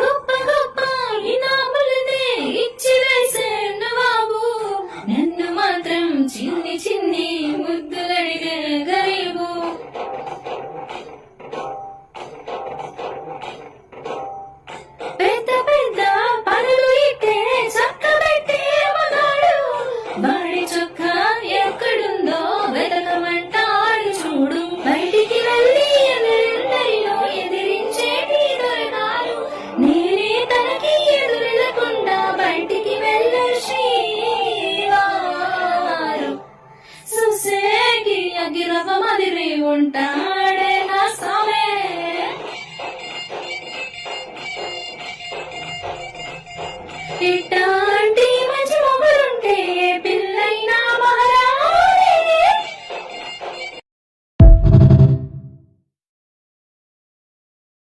గొప్ప గొప్ప ఇనాములనే ఇచ్చి వేసేను బాబు, నన్ను మాత్రం చిన్ని చిన్ని ముద్దులడిగే గరీబు. పెద్ద పెద్ద పనులు ఇట్టే చక్కబెట్టే మగాడు, వాడి చొక్క ఎక్కడుందో వెతకమంటాడు చూడు. బయటికి వెళ్ళి ఎదురిందరిలో ఎదిరించేటి దొరకాలు, నేనే తనకి ఎదురెళ్ళకుండా బయటికి వెళ్ళే శ్రీవారు. సుసేకి అగిరవ మదిరి ఉంటాడే నా సామే. ఇట్ట